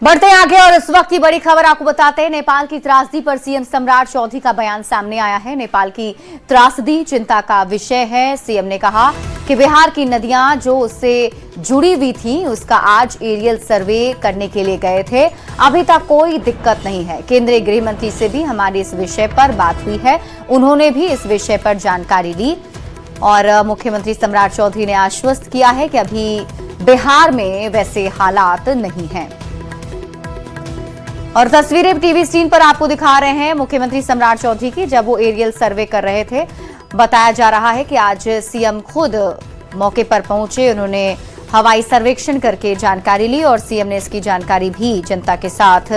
बढ़ते हैं आगे और इस वक्त की बड़ी खबर आपको बताते हैं। नेपाल की त्रासदी पर सीएम सम्राट चौधरी का बयान सामने आया है। नेपाल की त्रासदी चिंता का विषय है। सीएम ने कहा कि बिहार की नदियां जो उससे जुड़ी हुई थी उसका आज एरियल सर्वे करने के लिए गए थे। अभी तक कोई दिक्कत नहीं है। केंद्रीय गृह मंत्री से भी हमारी इस विषय पर बात हुई है। उन्होंने भी इस विषय पर जानकारी ली और मुख्यमंत्री सम्राट चौधरी ने आश्वस्त किया है कि अभी बिहार में वैसे हालात नहीं हैं। और तस्वीरें टीवी स्क्रीन पर आपको दिखा रहे हैं मुख्यमंत्री सम्राट चौधरी की, जब वो एरियल सर्वे कर रहे थे। बताया जा रहा है कि आज सीएम खुद मौके पर पहुंचे। उन्होंने हवाई सर्वेक्षण करके जानकारी ली और सीएम ने इसकी जानकारी भी जनता के साथ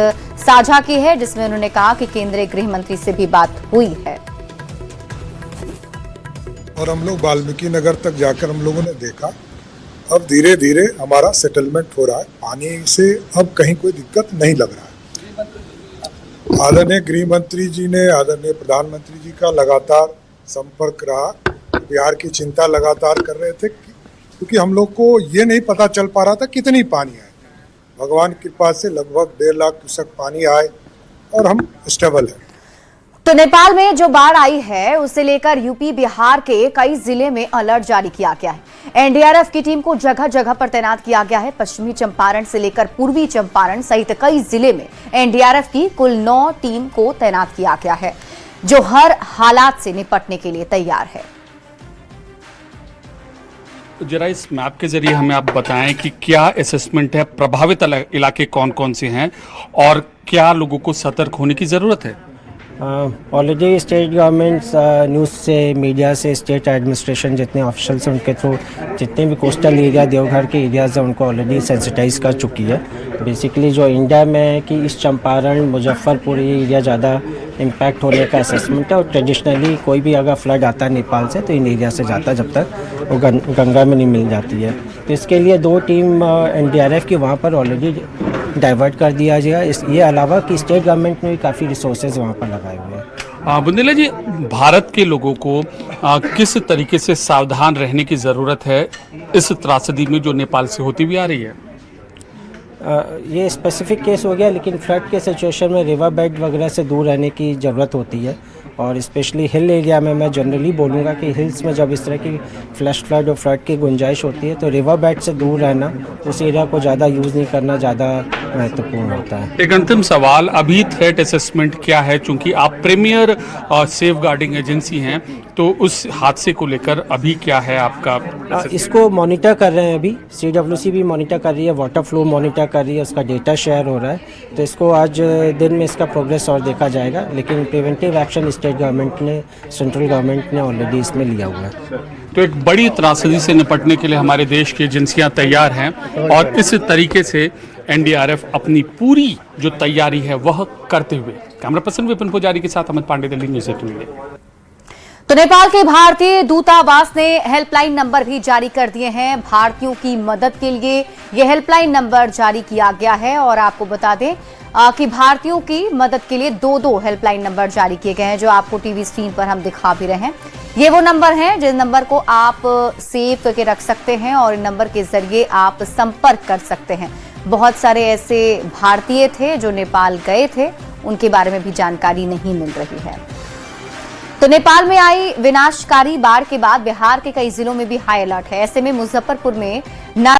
साझा की है, जिसमें उन्होंने कहा कि केंद्रीय गृह मंत्री से भी बात हुई है। और हम लोग वाल्मीकि नगर तक जाकर हम लोगों ने देखा, अब धीरे धीरे हमारा सेटलमेंट हो रहा है। पानी से अब कहीं कोई दिक्कत नहीं लग रहा है। आदरणीय गृह मंत्री जी ने आदरणीय प्रधानमंत्री जी का लगातार संपर्क रहा। बिहार की चिंता लगातार कर रहे थे, क्योंकि हम लोग को ये नहीं पता चल पा रहा था कितनी पानी आए। भगवान की कृपा से लगभग 1.5 लाख क्यूसेक पानी आए और हम स्टेबल हैं। तो नेपाल में जो बाढ़ आई है उसे लेकर यूपी बिहार के कई जिले में अलर्ट जारी किया गया है। एनडीआरएफ की टीम को जगह जगह पर तैनात किया गया है। पश्चिमी चंपारण से लेकर पूर्वी चंपारण सहित कई जिले में एनडीआरएफ की कुल 9 टीम को तैनात किया गया है, जो हर हालात से निपटने के लिए तैयार है। जरा इस मैप के जरिए हमें आप बताएं कि क्या असेसमेंट है, प्रभावित इलाके कौन कौन से हैं और क्या लोगों को सतर्क होने की जरूरत है? ऑलरेडी स्टेट गवर्नमेंट्स न्यूज़ से, मीडिया से, स्टेट एडमिनिस्ट्रेशन जितने ऑफिशियल्स हैं उनके थ्रू जितने भी कोस्टल एरिया, देवघर के एरियाज़ हैं उनको ऑलरेडी सेंसिटाइज कर चुकी है। बेसिकली जो इंडिया में है कि इस चंपारण, मुजफ्फरपुर ये एरिया ज़्यादा इम्पैक्ट होने का असेसमेंट है। और ट्रेडिशनली कोई भी अगर फ्लड आता है नेपाल से तो इन एरिया से जाता है, जब तक वो गंगा में नहीं मिल जाती है। तो इसके लिए 2 टीम एनडीआरएफ की वहाँ पर ऑलरेडी डाइवर्ट कर दिया गया। ये अलावा कि स्टेट गवर्नमेंट ने भी काफ़ी रिसोर्सेज वहाँ पर लगाए हुए हैं। बुंदेला जी, भारत के लोगों को किस तरीके से सावधान रहने की ज़रूरत है इस त्रासदी में जो नेपाल से होती भी आ रही है? ये स्पेसिफिक केस हो गया, लेकिन फ्लड के सिचुएशन में रिवर बेड वगैरह से दूर रहने की ज़रूरत होती है। और स्पेशली हिल एरिया में मैं जनरली बोलूँगा कि हिल्स में जब इस तरह की फ्लैश फ्लड और फ्लड की गुंजाइश होती है तो रिवर बेड से दूर रहना, उस एरिया को ज़्यादा यूज़ नहीं करना ज़्यादा महत्वपूर्ण होता है। एक अंतिम सवाल, अभी थ्रेट असेसमेंट क्या है? चूंकि आप प्रीमियर सेफ गार्डिंग एजेंसी हैं, तो उस हादसे को लेकर अभी क्या है आपका? इसको मॉनिटर कर रहे हैं अभी। CWC भी मॉनिटर कर रही है, वाटर फ्लो मॉनिटर कर रही है, उसका डेटा शेयर हो रहा है। तो इसको आज दिन में इसका प्रोग्रेस और देखा जाएगा। लेकिन प्रिवेंटिव एक्शन स्टेट गवर्नमेंट ने, सेंट्रल गवर्नमेंट ने ऑलरेडी इसमें लिया हुआ है। तो एक बड़ी त्रासदी से निपटने के लिए हमारे देश की एजेंसियां तैयार हैं और इस तरीके से एनडीआरएफ अपनी पूरी जो तैयारी है वह करते हुए। कैमरा पर्सन विपिन पुजारी के साथ अमित पांडे, दिल्ली न्यूज़ 18। तो नेपाल के भारतीय दूतावास ने हेल्पलाइन नंबर भी जारी कर दिए हैं। भारतीयों की मदद के लिए यह हेल्पलाइन नंबर जारी किया गया है। और आपको बता दें कि भारतीयों की मदद के लिए 2 हेल्पलाइन नंबर जारी किए गए हैं, जो आपको टीवी स्क्रीन पर हम दिखा भी रहे हैं। ये वो नंबर हैं जिन नंबर को आप सेव करके रख सकते हैं और इन नंबर के जरिए आप संपर्क कर सकते हैं। बहुत सारे ऐसे भारतीय थे जो नेपाल गए थे, उनके बारे में भी जानकारी नहीं मिल रही है। तो नेपाल में आई विनाशकारी बाढ़ के बाद बिहार के कई जिलों में भी हाई अलर्ट है। ऐसे में मुजफ्फरपुर में